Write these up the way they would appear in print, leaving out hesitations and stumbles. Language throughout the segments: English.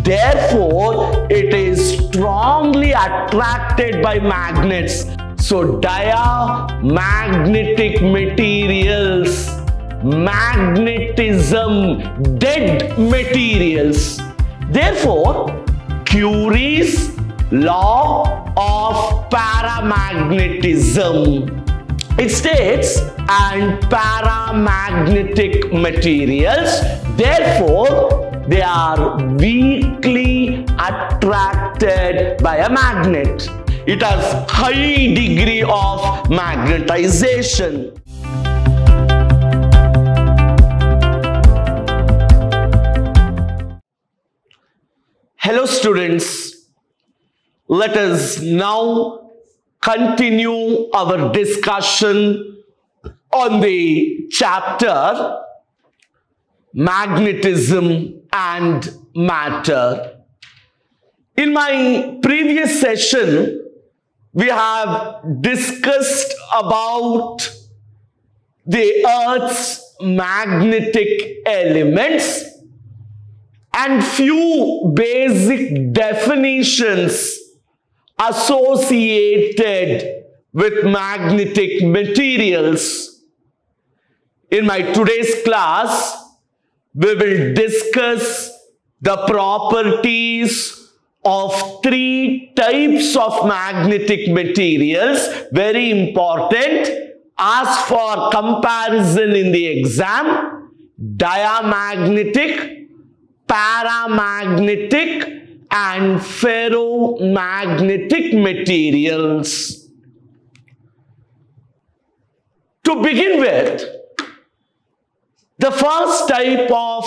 Therefore, it is strongly attracted by magnets. So, diamagnetic materials, magnetism, dead materials. Therefore, Curies Law of Paramagnetism. It states, and paramagnetic materials, therefore, they are weakly attracted by a magnet. It has high degree of magnetization. Hello students, let us now continue our discussion on the chapter Magnetism and Matter. In my previous session, we have discussed about the Earth's magnetic elements and few basic definitions associated with magnetic materials. In my today's class, we will discuss the properties of 3 types of magnetic materials, very important, asked for comparison in the exam: diamagnetic, paramagnetic, and ferromagnetic materials. To begin with, the first type of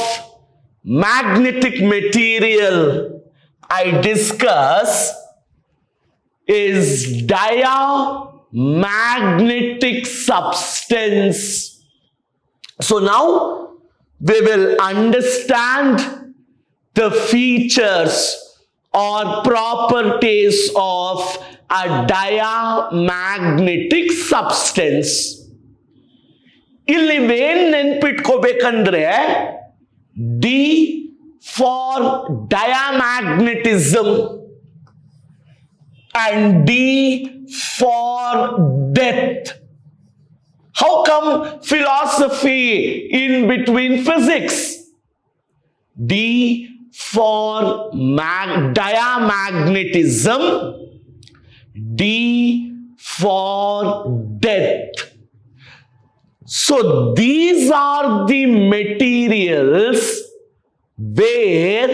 magnetic material I discuss is diamagnetic substance. So now we will understand the features or properties of a diamagnetic substance. ಇಲ್ಲಿ ಏನು ನೆನಪಿಟ್ಕೋಬೇಕಂದ್ರೆ D for diamagnetism and D for death. How come philosophy in between physics? D for diamagnetism, D for death. So these are the materials where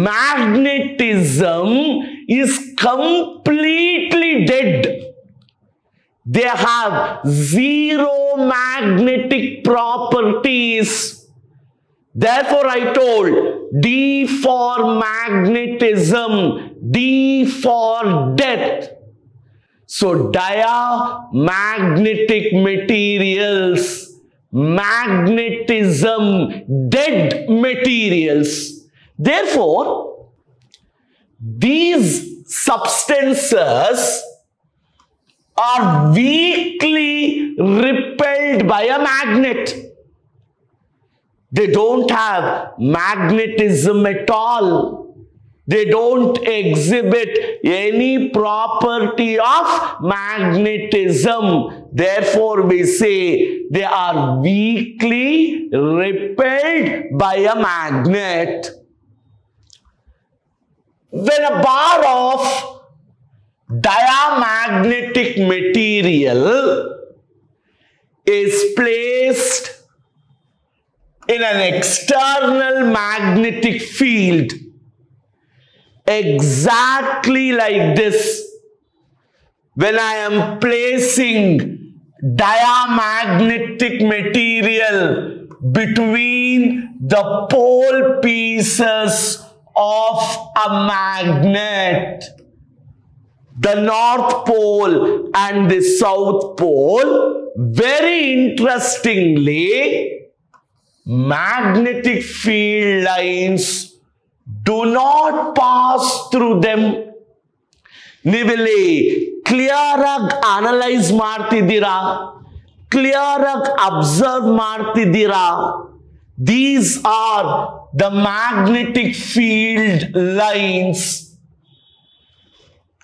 magnetism is completely dead. They have zero magnetic properties. Therefore, I told D for magnetism, D for death. So, diamagnetic materials, magnetism, dead materials. Therefore, these substances are weakly repelled by a magnet. They don't have magnetism at all. They don't exhibit any property of magnetism. Therefore, we say they are weakly repelled by a magnet. When a bar of diamagnetic material is placed in an external magnetic field, exactly like this, when I am placing diamagnetic material between the pole pieces of a magnet, the North Pole and the South Pole, very interestingly, magnetic field lines do not pass through them. ನೀವಿಲ್ಲಿ clear ಆಗಿ analyse ಮಾಡ್ತಿದ್ದೀರಾ, clear ಆಗಿ observe ಮಾಡ್ತಿದ್ದೀರಾ. These are the magnetic field lines,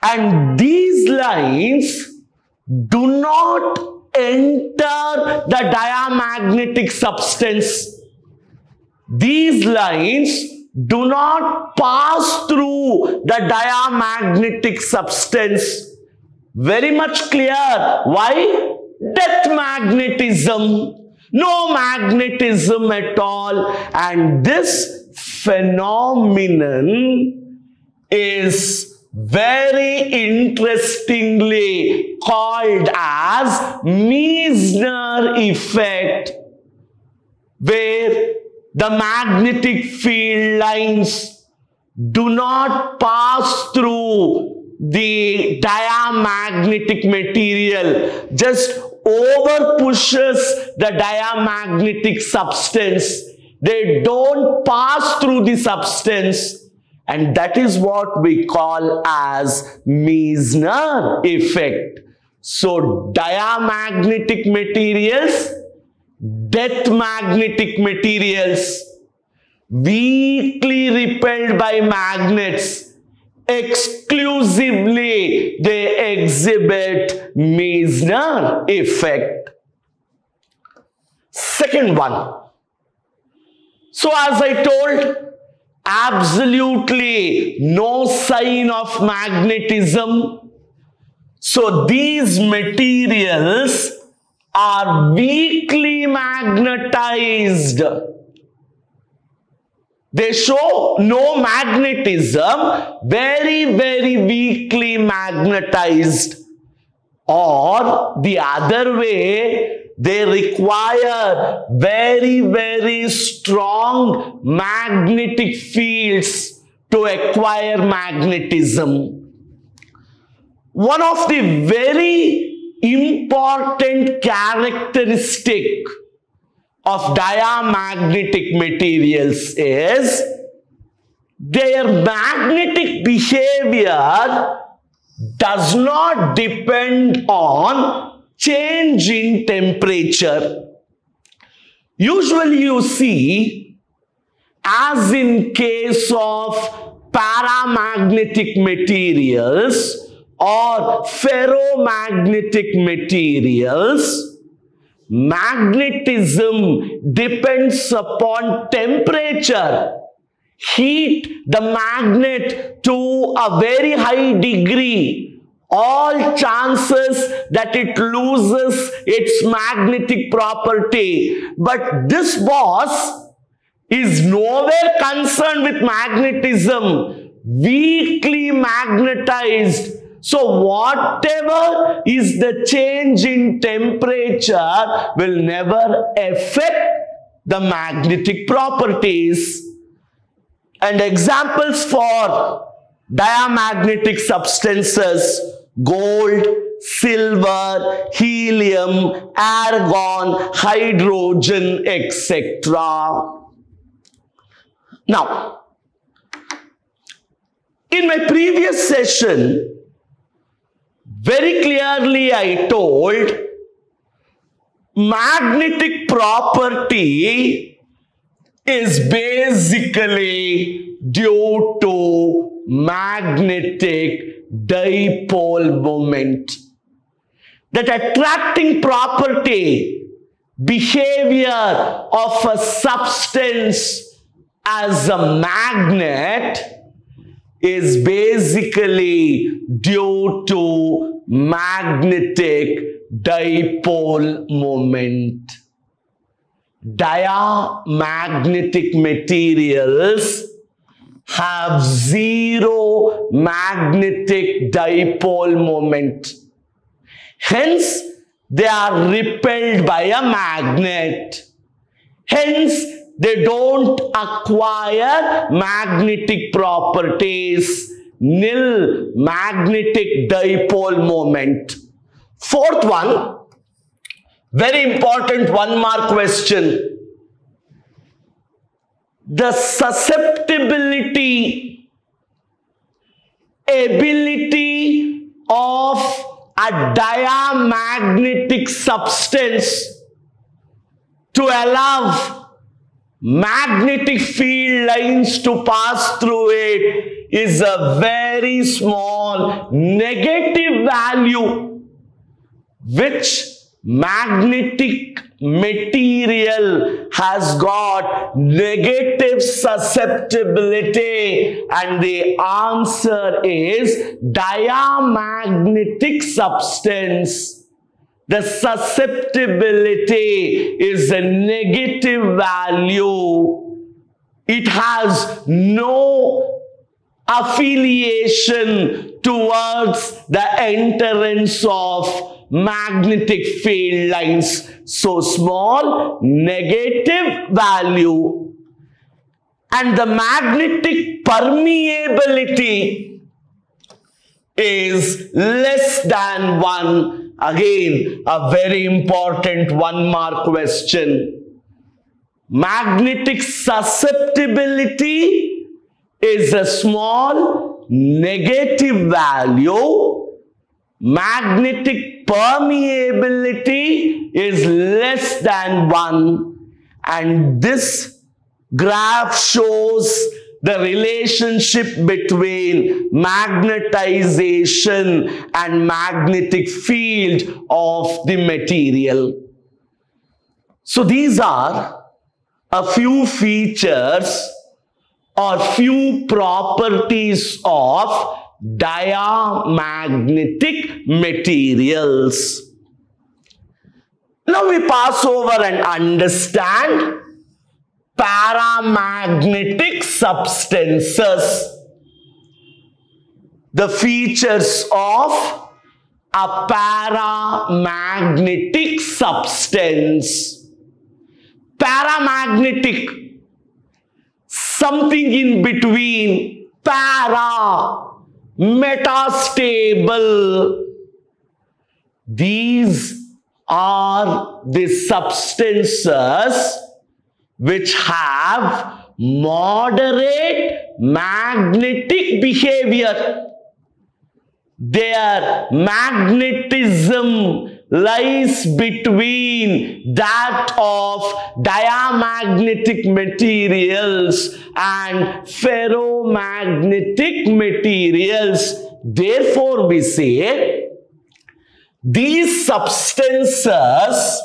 and these lines do not enter the diamagnetic substance. These lines do not pass through the diamagnetic substance. Very much clear. Why? Death magnetism. No magnetism at all. And this phenomenon is very interestingly called as Meissner effect, where the magnetic field lines do not pass through the diamagnetic material, just over pushes the diamagnetic substance. They don't pass through the substance, and that is what we call as Meissner effect. So diamagnetic materials, death magnetic materials, weakly repelled by magnets, exclusively they exhibit Meissner effect. Second one. So as I told, absolutely no sign of magnetism. So these materials are weakly magnetized. They show no magnetism, very, very weakly magnetized. Or the other way, they require very, very strong magnetic fields to acquire magnetism. One of the very important characteristic of diamagnetic materials is their magnetic behavior does not depend on change in temperature. Usually you see, as in case of paramagnetic materials or ferromagnetic materials, magnetism depends upon temperature. Heat the magnet to a very high degree, all chances that it loses its magnetic property. But this boss is nowhere concerned with magnetism, weakly magnetized. So whatever is the change in temperature will never affect the magnetic properties. And examples for diamagnetic substances: gold, silver, helium, argon, hydrogen, etc. Now, in my previous session, very clearly I told magnetic property is basically due to magnetic dipole moment. That attracting property, behavior of a substance as a magnet is basically due to magnetic dipole moment. Diamagnetic materials have zero magnetic dipole moment. Hence, they are repelled by a magnet. Hence, they don't acquire magnetic properties, nil magnetic dipole moment. Fourth one, very important 1 mark question. The susceptibility, ability of a diamagnetic substance to allow magnetic field lines to pass through it is a very small negative value, which magnetic material has got negative susceptibility, and the answer is diamagnetic substance. The susceptibility is a negative value. It has no affiliation towards the entrance of magnetic field lines. So small negative value. And the magnetic permeability is less than 1. Again, a very important 1-mark question. Magnetic susceptibility is a small negative value. Magnetic permeability is less than 1. And this graph shows the relationship between magnetization and magnetic field of the material. So these are a few features or few properties of diamagnetic materials. Now we pass over and understand paramagnetic substances. The features of a paramagnetic substance. Paramagnetic, something in between para, metastable. These are the substances which have moderate magnetic behavior. Their magnetism lies between that of diamagnetic materials and ferromagnetic materials. Therefore, we say these substances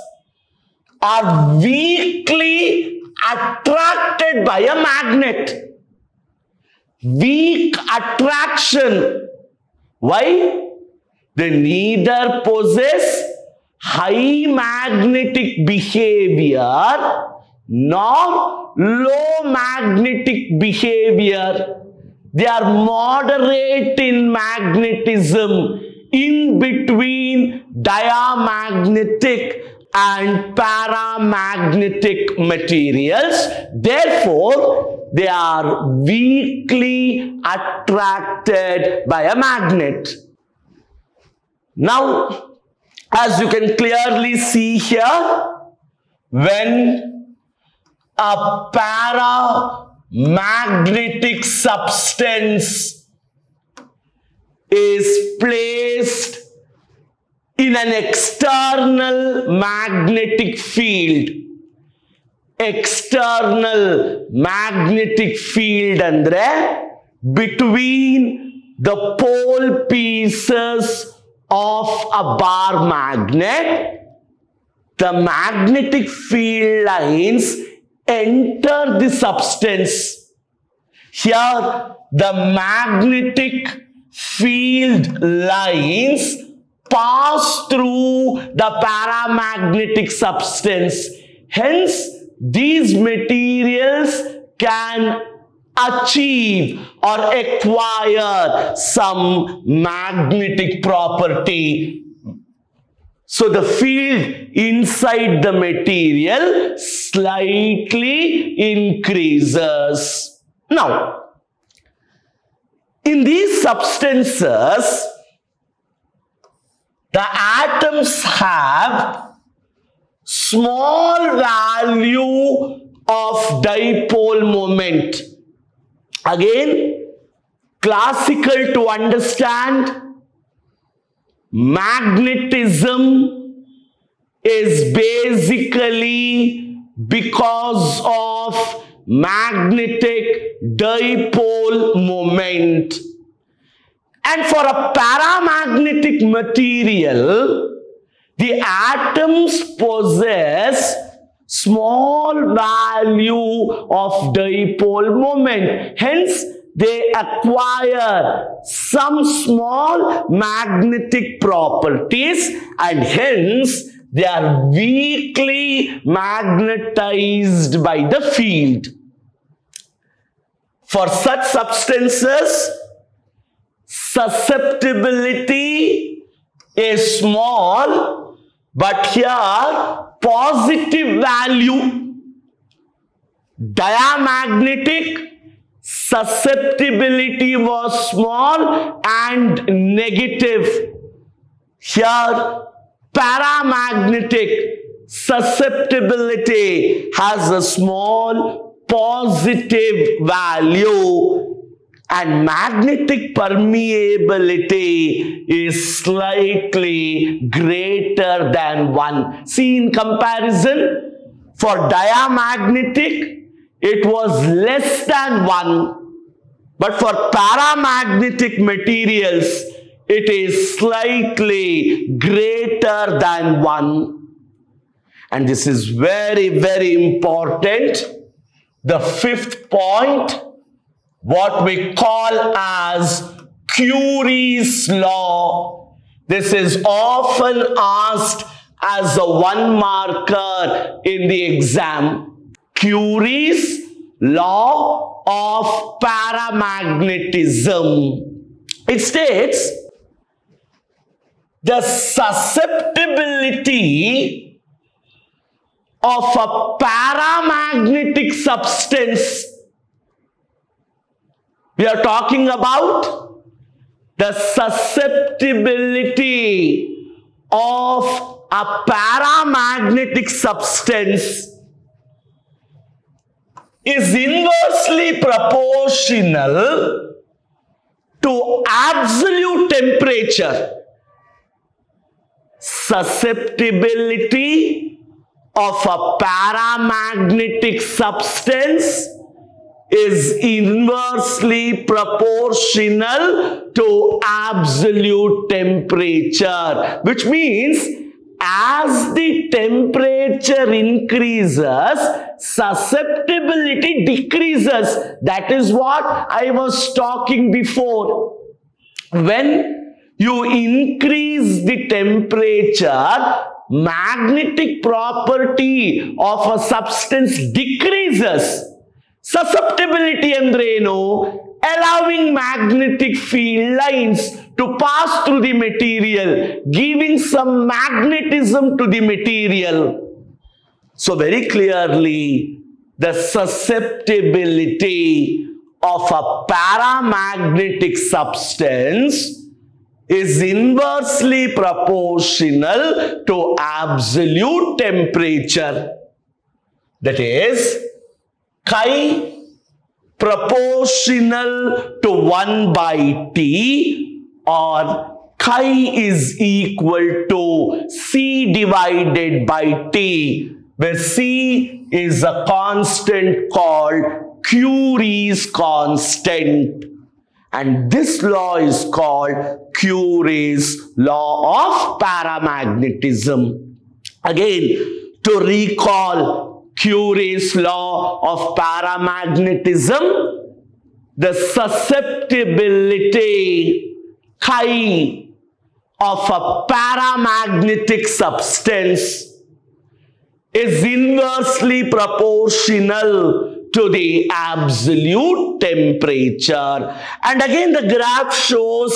are weakly attracted by a magnet. Weak attraction. Why? They neither possess high magnetic behavior nor low magnetic behavior. They are moderate in magnetism, in between diamagnetic and paramagnetic materials. Therefore, they are weakly attracted by a magnet. Now, as you can clearly see here, when a paramagnetic substance is placed in an external magnetic field, external magnetic field andre between the pole pieces of a bar magnet, the magnetic field lines enter the substance. Here, the magnetic field lines pass through the paramagnetic substance. Hence, these materials can achieve or acquire some magnetic property. So the field inside the material slightly increases. Now, in these substances, the atoms have small value of dipole moment. Again, classical to understand, magnetism is basically because of magnetic dipole moment. And for a paramagnetic material, the atoms possess small value of dipole moment. Hence, they acquire some small magnetic properties and hence they are weakly magnetized by the field. For such substances, susceptibility is small, but here positive value. Diamagnetic susceptibility was small and negative. Here paramagnetic susceptibility has a small positive value and magnetic permeability is slightly greater than 1. See, in comparison, for diamagnetic, it was less than 1. But for paramagnetic materials, it is slightly greater than 1. And this is very, very important. The fifth point, what we call as Curies Law. This is often asked as a 1 marker in the exam. Curies Law of Paramagnetism. It states the susceptibility of a paramagnetic substance. We are talking about the susceptibility of a paramagnetic substance is inversely proportional to absolute temperature. Susceptibility of a paramagnetic substance is inversely proportional to absolute temperature, which means as the temperature increases, susceptibility decreases. That is what I was talking before. When you increase the temperature, magnetic property of a substance decreases. Susceptibility andreno, allowing magnetic field lines to pass through the material, giving some magnetism to the material. So very clearly, the susceptibility of a paramagnetic substance is inversely proportional to absolute temperature. That is, chi proportional to 1 by T, or chi is equal to C divided by T, where C is a constant called Curies constant. And this law is called Curies Law of Paramagnetism. Again, to recall Curies Law of Paramagnetism, the susceptibility chi of a paramagnetic substance is inversely proportional to the absolute temperature. And again, the graph shows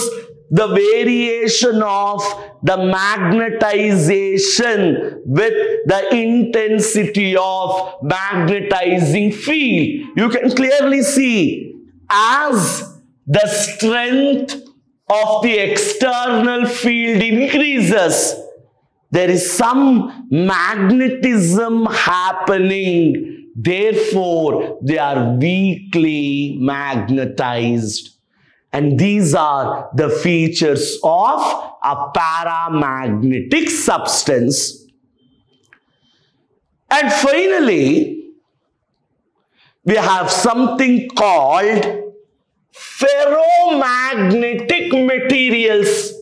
the variation of the magnetization with the intensity of magnetizing field. You can clearly see as the strength of the external field increases, there is some magnetism happening. Therefore, they are weakly magnetized. And these are the features of a paramagnetic substance. And finally, we have something called ferromagnetic materials.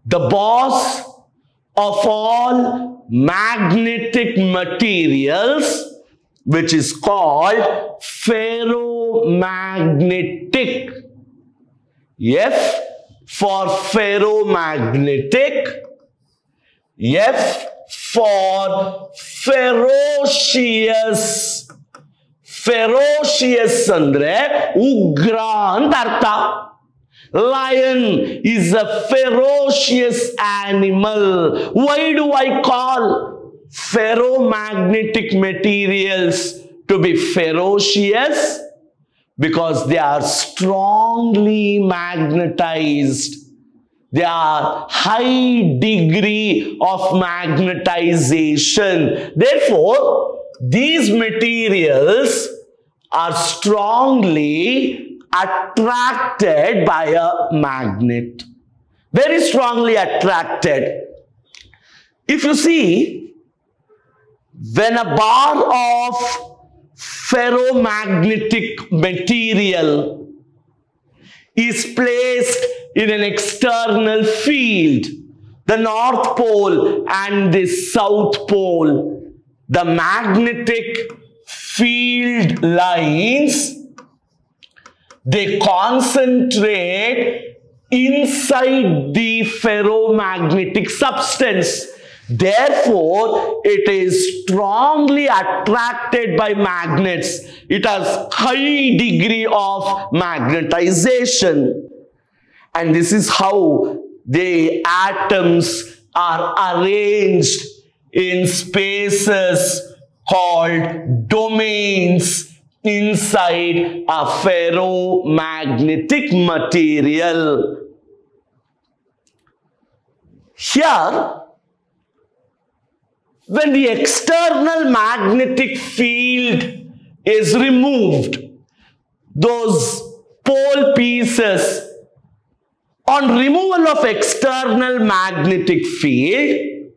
The boss of all magnetic materials, which is called ferromagnetic. F for ferromagnetic, F for ferocious. Ferocious andre ugra anta artha. Lion is a ferocious animal. Why do I call ferromagnetic materials to be ferocious? Because they are strongly magnetized. They are high degree of magnetization. Therefore, these materials are strongly attracted by a magnet. Very strongly attracted. If you see, when a bar of ferromagnetic material is placed in an external field, the North Pole and the South Pole, the magnetic field lines, they concentrate inside the ferromagnetic substance. Therefore, it is strongly attracted by magnets. It has high degree of magnetization. And this is how the atoms are arranged in spaces called domains inside a ferromagnetic material. Here, when the external magnetic field is removed, those pole pieces, on removal of external magnetic field,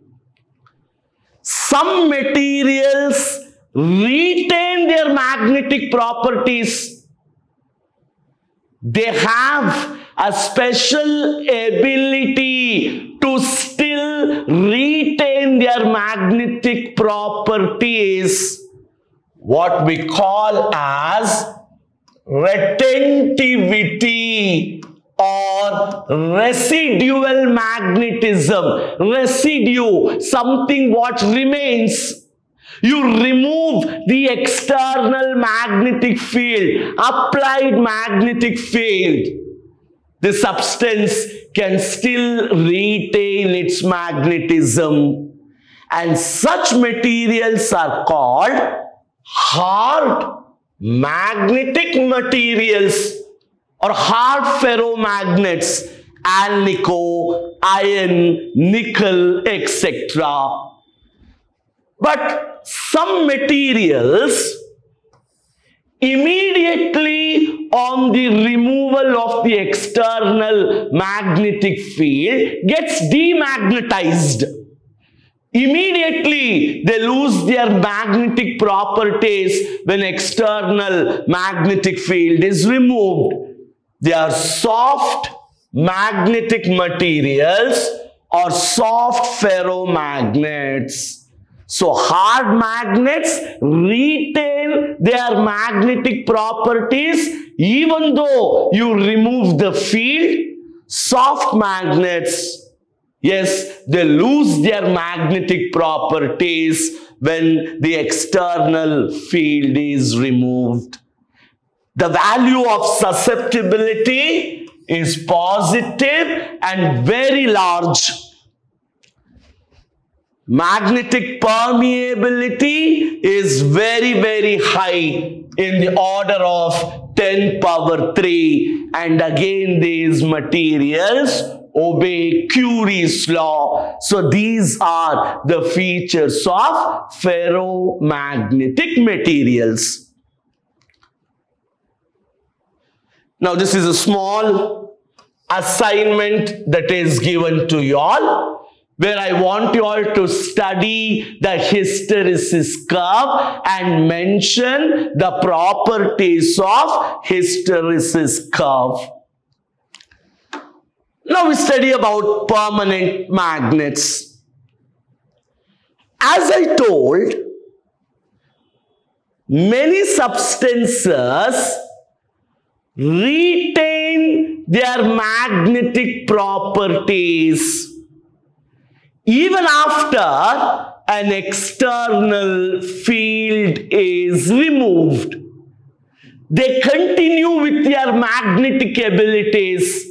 some materials retain their magnetic properties. They have a special ability to still retain their magnetic properties, what we call as retentivity or residual magnetism. Residue, something what remains. You remove the external magnetic field, applied magnetic field. The substance can still retain its magnetism. And such materials are called hard magnetic materials or hard ferromagnets, alnico, iron, nickel, etc. But some materials, immediately on the removal of the external magnetic field, gets demagnetized. Immediately they lose their magnetic properties when external magnetic field is removed. They are soft magnetic materials or soft ferromagnets. So hard magnets retain their magnetic properties even though you remove the field. Soft magnets, yes, they lose their magnetic properties when the external field is removed. The value of susceptibility is positive and very large. Magnetic permeability is very, very high in the order of 10 power 3. And again, these materials obey Curies Law. So these are the features of ferromagnetic materials. Now, this is a small assignment that is given to you all. where I want you all to study the hysteresis curve and mention the properties of hysteresis curve. Now we study about permanent magnets. As I told, many substances retain their magnetic properties even after an external field is removed. They continue with their magnetic abilities.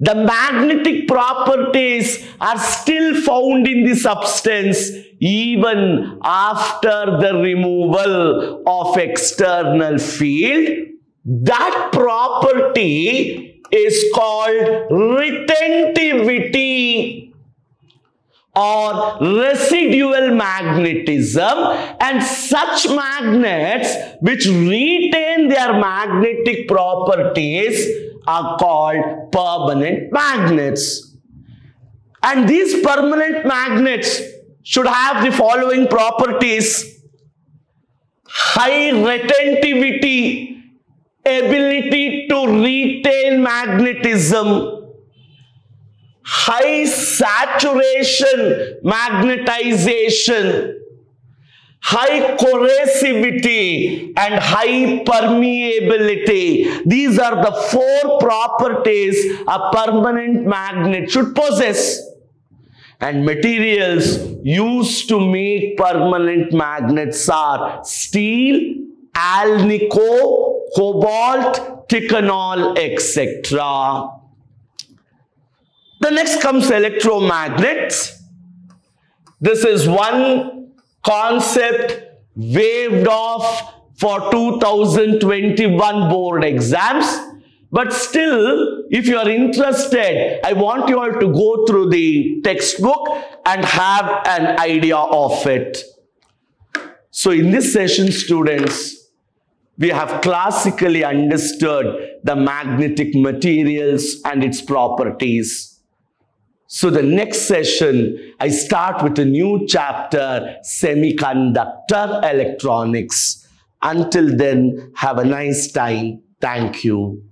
The magnetic properties are still found in the substance even after the removal of external field. That property is called retentivity or residual magnetism, and such magnets which retain their magnetic properties are called permanent magnets. And these permanent magnets should have the following properties: high retentivity, ability to retain magnetism, high saturation magnetization, high corrosivity, and high permeability. These are the 4 properties a permanent magnet should possess. And materials used to make permanent magnets are steel, alnico, cobalt, ticanol, etc. The next comes electromagnets. This is one concept waived off for 2021 board exams. But still, if you are interested, I want you all to go through the textbook and have an idea of it. So in this session, students, we have classically understood the magnetic materials and its properties. So the next session, I start with a new chapter, semiconductor electronics. Until then, have a nice time. Thank you.